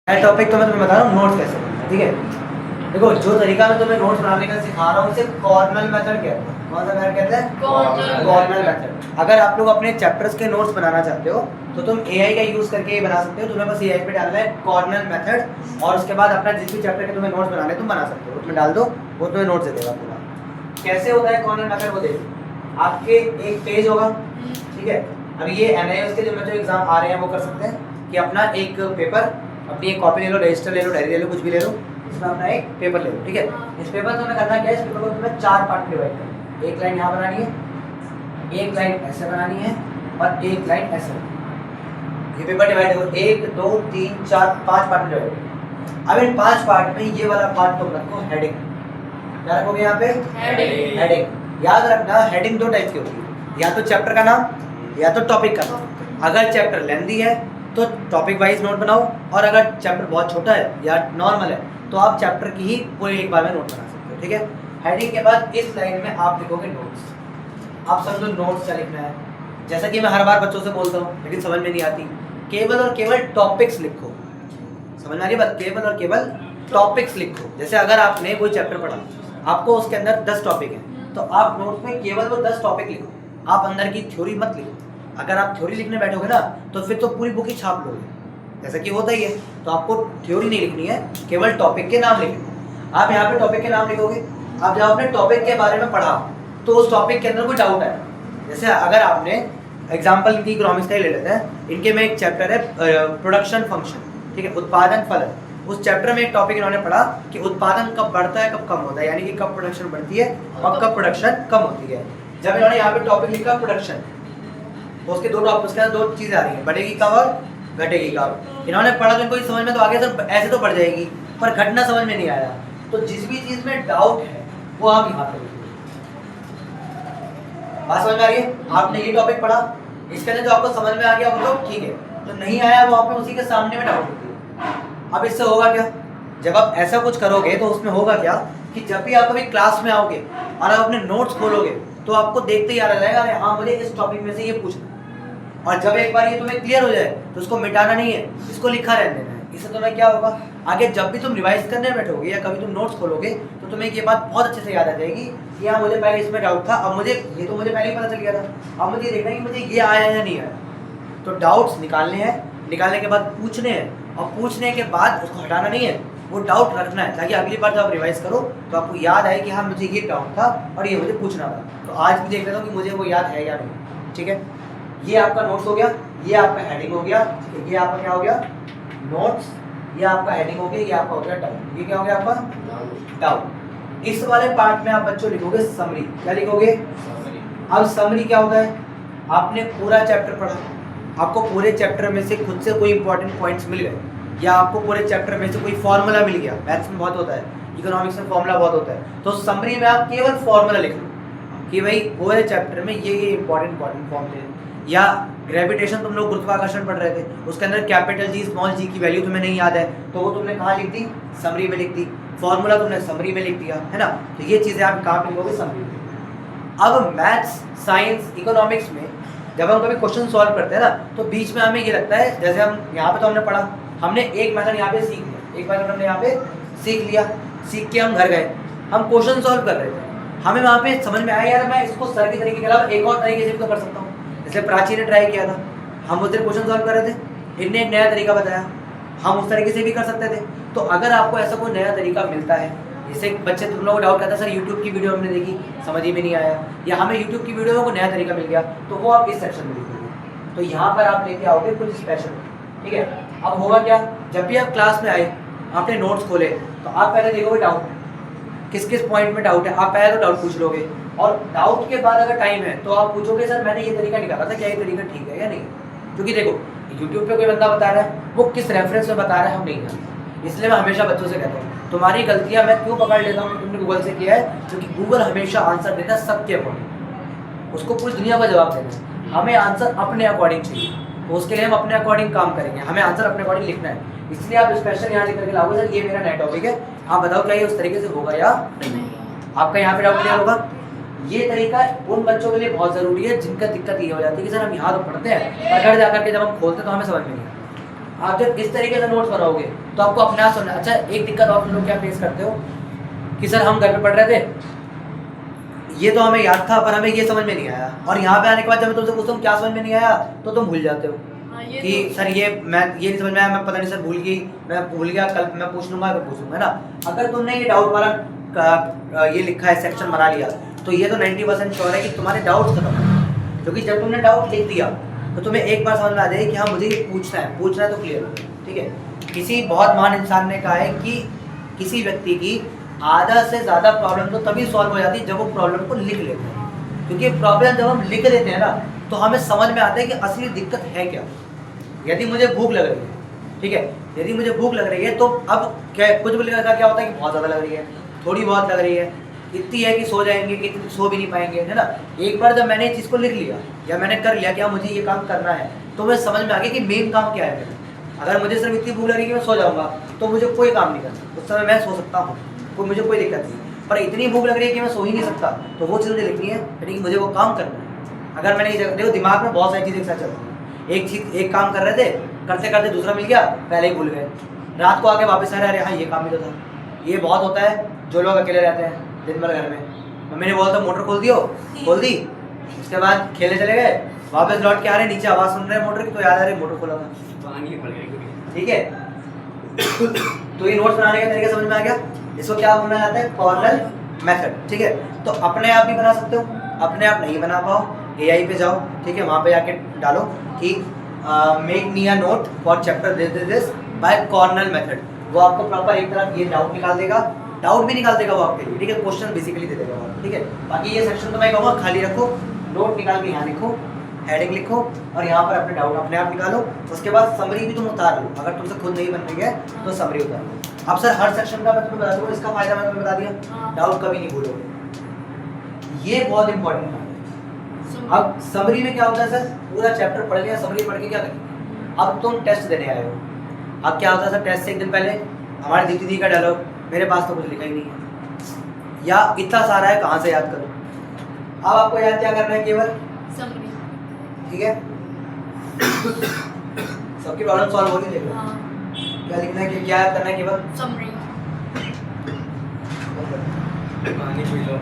Topic तो मैं तुम्हें बता रहा हूँ नोट्स कैसे बनना है, ठीक है। देखो जो तरीका मैं तुम्हें नोट्स बनाने का सिखा रहा हूँ उसे कॉर्नल मेथड कहते हैं। कौन सा मेथड कहते हैं? Cornell method. अगर आप लोग अपने चैप्टर्स के नोट्स बनाना चाहते हो तो तुम एआई का यूज करके ये बना सकते हो। तुम्हें बस एआई पे डालना है कॉर्नल मेथड और उसके बाद अपना जिस भी चैप्टर के तुम्हें नोट्स बनाने तुम बना सकते हो, उसमें डाल दो, वो तुम्हें नोट्स दे देगा पूरा। कैसे होता है कॉर्नल मेथड वो देखो। आपके एक पेज होगा, ठीक है। अभी ये एनआईएस के जो एग्जाम आ रहे हैं वो कर सकते हैं कि अपना एक पेपर, अपनी एक कॉपी ले लो, रजिस्टर ले लो, डायरी ले लो, कुछ भी ले लो, इसमें अपना एक पेपर ले लो, ठीक है। इस पेपर को तुम्हें करना क्या है, इस पेपर को तुम्हें 4 पार्ट में डिवाइड करना है। एक लाइन यहाँ बनानी है, एक लाइन ऐसे बनानी है और एक लाइन ऐसे। ये पेपर डिवाइड हो 1 2 3 4 5 पार्ट में डिवाइड। अब इन 5 पार्ट में ये वाला पार्ट तुम रखो हेडिंग। क्या रखोगे यहाँ पे? हेडिंग। हेडिंग याद रखना, हेडिंग 2 टाइप की होती है, या तो चैप्टर का नाम या तो टॉपिक का नाम। अगर चैप्टर लेंथी है तो टॉपिक वाइज नोट बनाओ, और अगर चैप्टर बहुत छोटा है या नॉर्मल है तो आप चैप्टर की ही पूरे एक बार में नोट बना सकते हो, ठीक है। हेडिंग के बाद इस लाइन में आप लिखोगे नोट्स। आप समझो नोट्स क्या लिखना है। जैसा कि मैं हर बार बच्चों से बोलता हूँ लेकिन समझ में नहीं आती, केवल और केवल टॉपिक्स लिखो। समझ में आ रही बात? केवल और केवल टॉपिक्स लिखो। जैसे अगर आपने कोई चैप्टर पढ़ा, आपको उसके अंदर 10 टॉपिक हैं, तो आप नोट्स में केवल वो 10 टॉपिक लिखो। आप अंदर की थ्योरी मत लिखो। अगर आप थ्योरी लिखने बैठोगे ना तो फिर तो पूरी बुक ही छाप लोगे, जैसा कि होता ही है। तो आपको थ्योरी नहीं लिखनी है, केवल टॉपिक के नाम लिखने। आप यहाँ पे टॉपिक के नाम लिखोगे। आप जब आपने टॉपिक के बारे में पढ़ा तो उस टॉपिक के अंदर कोई डाउट है, जैसे अगर आपने एग्जाम्पल इनकी इकोनॉमिक्स का ही ले लेते हैं। इनके में एक चैप्टर है प्रोडक्शन फंक्शन, ठीक है, उत्पादन फलन। उस चैप्टर में एक टॉपिक इन्होंने पढ़ा कि उत्पादन कब बढ़ता है कब कम होता है, यानी कि कब प्रोडक्शन बढ़ती है और कब प्रोडक्शन कम होती है। जब इन्होंने यहाँ पे टॉपिक लिखा प्रोडक्शन, तो उसके उसके अंदर 2 चीज़ें आ रही हैं, बढ़ेगी कब और घटेगी कब। इन्होंने पढ़ा तो इनको समझ में तो आ गया सर ऐसे तो बढ़ जाएगी, पर घटना समझ में नहीं आया। तो जिस भी चीज़ में डाउट है वो आप यहाँ पे लिखिए। बात समझ में आ रही है? आपने ये टॉपिक पढ़ा, इसके अंदर जो आपको समझ में आ गया वो तो ठीक है, तो नहीं आया वो आप उसी के सामने में डाउट होती है। अब इससे होगा क्या, जब आप ऐसा कुछ करोगे तो उसमें होगा क्या कि जब भी आप कभी क्लास में आओगे और आप अपने नोट्स खोलोगे तो आपको देखते ही याद आ जाएगा, अरे हाँ मुझे इस टॉपिक में से ये पूछना। और जब एक बार ये तुम्हें क्लियर हो जाए तो उसको मिटाना नहीं है, इसको लिखा रहने देना है। इससे तुम्हें क्या होगा, आगे जब भी तुम रिवाइज करने बैठोगे या कभी तुम नोट्स खोलोगे तो तुम्हें ये बात बहुत अच्छे से याद आ जाएगी कि हाँ मुझे पहले इसमें डाउट था, अब मुझे ये तो मुझे पहले ही पता चल गया था, अब मुझे देखना है कि मुझे ये आया या नहीं आया। तो डाउट्स निकालने हैं, निकालने के बाद पूछने हैं, और पूछने के बाद उसको हटाना नहीं है, वो डाउट रखना है, ताकि अगली बार जब आप रिवाइज करो तो आपको याद आए कि हाँ मुझे ये डाउट था और ये मुझे पूछना था। तो आज भी देख लेता हूँ कि मुझे वो याद है या नहीं, ठीक है। ये आपका नोट्स हो गया, ये आपका हेडिंग हो गया, ये आपका क्या हो गया नोट्स, ये आपका हेडिंग हो गया, ये आपका हो गया डाउट। ये क्या हो गया आपका डाउट। इस वाले पार्ट में आप बच्चों लिखोगे समरी। क्या लिखोगे? अब समरी क्या होता है, आपने पूरा चैप्टर पढ़ा, आपको पूरे चैप्टर में से खुद से कोई इंपॉर्टेंट पॉइंट्स मिल गए, या आपको पूरे चैप्टर में से कोई फॉर्मूला मिल गया। मैथ्स में बहुत होता है, इकोनॉमिक्स में फॉर्मूला बहुत होता है, तो समरी में आप केवल फॉर्मूला लिख लो कि भाई पूरे चैप्टर में ये इंपॉर्टेंट फॉर्मूले। या ग्रेविटेशन तुम लोग गुरुत्वाकर्षण पढ़ रहे थे, उसके अंदर कैपिटल जी स्मॉल जी की वैल्यू तुम्हें नहीं याद है, तो वो तुमने कहाँ लिख दी? समरी में लिख दी। फॉर्मूला तुमने समरी में लिख दिया, है ना। तो ये चीज़ें आप कहाँ पे लिखोगे? समरी में। अब मैथ्स साइंस इकोनॉमिक्स में जब हम कभी क्वेश्चन सॉल्व करते हैं ना तो बीच में हमें ये लगता है, जैसे हम यहाँ पे तो हमने पढ़ा, हमने एक मेथड यहाँ पे सीख लिया, एक मेथड हमने यहाँ पे सीख लिया, सीख के हम घर गए, हम क्वेश्चन सॉल्व कर रहे थे, हमें वहाँ पे समझ में आया यार मैं इसको सर के तरीके के अलावा एक और तरीके से भी तो कर सकता हूँ। जैसे प्राची ने ट्राई किया था, हम उस दिन क्वेश्चन सॉल्व कर रहे थे, इनने एक नया तरीका बताया, हम उस तरीके से भी कर सकते थे। तो अगर आपको ऐसा कोई नया तरीका मिलता है, जैसे बच्चे तुम लोग डाउट करता है सर यूट्यूब की वीडियो हमने देखी समझ ही में नहीं आया, या हमें यूट्यूब की वीडियो में कोई नया तरीका मिल गया, तो वो आप इस सेक्शन में लिखोगे। तो यहाँ पर आप लेके आओगे कुछ स्पेशल, ठीक है। अब होगा क्या, जब भी आप क्लास में आए, आपने नोट्स खोले, तो आप पहले देखोगे डाउट किस किस पॉइंट में डाउट है, आप पहले तो डाउट पूछ लोगे, और डाउट के बाद अगर टाइम है तो आप पूछोगे सर मैंने ये तरीका निकाला था, क्या ये तरीका ठीक है या नहीं। क्योंकि देखो यूट्यूब पे कोई बंदा बता रहा है, वो किस रेफरेंस में बता रहा है हम नहीं जानते। इसलिए मैं हमेशा बच्चों से कहता हूँ तुम्हारी गलतियाँ मैं क्यों पकड़ लेता हूँ, तुमने गूगल से किया है, क्योंकि गूगल हमेशा आंसर देता है सबके अकॉर्डिंग, उसको पूरी दुनिया का जवाब देना है। हमें आंसर अपने अकॉर्डिंग चाहिए, तो उसके लिए हम अपने अकॉर्डिंग काम करेंगे, हमें आंसर अपने अकॉर्डिंग लिखना है। इसलिए आप स्पेशल यहाँ लिख करके लाओगे सर ये मेरा नया टॉपिक है, आप बताओ क्या ये उस तरीके से होगा या नहीं। आपका यहाँ पे डाउट क्लियर होगा। ये तरीका उन बच्चों के लिए बहुत ज़रूरी है जिनका दिक्कत ये हो जाती है कि सर हम यहाँ तो पढ़ते हैं पर घर जाकर के जब हम खोलते हैं तो हमें समझ में नहीं आता। आप जब इस तरीके से नोट्स बनाओगे तो आपको अपने आप समझना। अच्छा एक दिक्कत आप लोग क्या फेस करते हो कि सर हम घर पे पढ़ रहे थे, ये तो हमें याद था पर हमें ये समझ में नहीं आया, और यहाँ पे आने के बाद जब मैं तुमसे पूछता हूँ क्या समझ में नहीं आया तो तुम भूल जाते हो कि तो सर ये मैं ये नहीं समझ में आया, मैं पता नहीं सर भूल गई, मैं भूल गया, कल मैं पूछ लूंगा, कल पूछ लूंगा, है ना। अगर तुमने ये डाउट वाला ये लिखा है सेक्शन बना लिया तो ये तो 90% श्योर है कि तुम्हारे डाउट्स खत्म हो, क्योंकि जब तुमने डाउट लिख दिया तो तुम्हें एक बार समझ में आ जाएगी कि हाँ मुझे ये पूछना है तो क्लियर हो, ठीक है। किसी बहुत महान इंसान ने कहा है कि किसी व्यक्ति की आधा से ज़्यादा प्रॉब्लम तो तभी सॉल्व हो जाती है जब वो प्रॉब्लम को लिख लेते हैं, क्योंकि प्रॉब्लम जब हम लिख देते हैं ना तो हमें समझ में आता है कि असली दिक्कत है क्या। यदि मुझे भूख लग रही है, ठीक है, यदि मुझे भूख लग रही है तो अब क्या कुछ भी लगा क्या होता है कि बहुत ज़्यादा लग रही है, थोड़ी बहुत लग रही है, इतनी है कि सो जाएंगे, कि सो भी नहीं पाएंगे, है ना। एक बार जब मैंने इस चीज़ को लिख लिया या मैंने कर लिया कि हाँ मुझे ये काम करना है तो मुझे समझ में आ गया कि मेन काम क्या है मेरा। अगर मुझे सिर्फ इतनी भूख लग रही है कि मैं सो जाऊँगा तो मुझे कोई काम नहीं करना, उस समय मैं सो सकता हूँ, मुझे कोई दिक्कत नहीं। पर इतनी भूख लग रही है कि मैं सो ही नहीं सकता तो वो चीज़ मुझे लिखनी है, यानी कि मुझे वो काम करना है। अगर मैंने ये देखो दिमाग में बहुत सारी चीज़ें एक साथ चलती हैं, एक चीज़ एक काम कर रहे थे, करते करते दूसरा मिल गया, पहले ही भूल गए, रात को आके वापस आ रहे अरे हाँ ये काम भी तो था। ये बहुत होता है जो लोग अकेले रहते हैं दिन भर घर में। मम्मी ने बोला था मोटर खोल दी, उसके बाद खेलने चले गए, वापस लौट के आ रहे, नीचे आवाज़ सुन रहे हैं मोटर की तो याद आ रही मोटर खोला था, ठीक है। तो ये नोट्स बनाने का तरीका समझ में आ गया। इसको क्या बनाया जाता है, कॉर्नल मेथड, ठीक है। तो अपने आप भी बना सकते हो, अपने आप नहीं बना पाओ AI पे जाओ, ठीक है, वहाँ पे जाके डालो कि make me a note for chapter this by Cornell method, वो आपको प्रॉपर एक तरफ ये डाउट निकाल देगा, डाउट भी निकाल देगा वो आपके लिए, ठीक है, क्वेश्चन बेसिकली दे देगा वो, ठीक है। बाकी ये सेक्शन तो मैं कहूँगा खाली रखो, नोट निकाल के यहाँ लिखो, हेडिंग लिखो और यहाँ पर अपने डाउट अपने आप निकालो। उसके बाद समरी भी तुम उतार लो, अगर तुमसे खुद नहीं बन रही है तो समरी उतार लो। अब सर हर सेक्शन का मैं तुम्हें बता दूँगा, इसका फायदा मैं तुम्हें बता दिया, डाउट कभी नहीं भूलोगे, ये बहुत इंपॉर्टेंट है। अब समरी में क्या होता है सर, पूरा चैप्टर पढ़ लिया, समरी पढ़ के क्या करेंगे, अब तुम टेस्ट देने आए हो। अब क्या होता है सर, टेस्ट से एक दिन पहले हमारे दीदी दी का डायलॉग, मेरे पास तो कुछ लिखा ही नहीं है या इतना सारा है कहाँ से याद करूँ। अब आपको याद क्या करना है, केवल समरी, ठीक है। सबकी प्रॉब्लम सॉल्व हो रही है, क्या लिखना है कि क्या याद करना है, केवल समरी। पानी पी लो।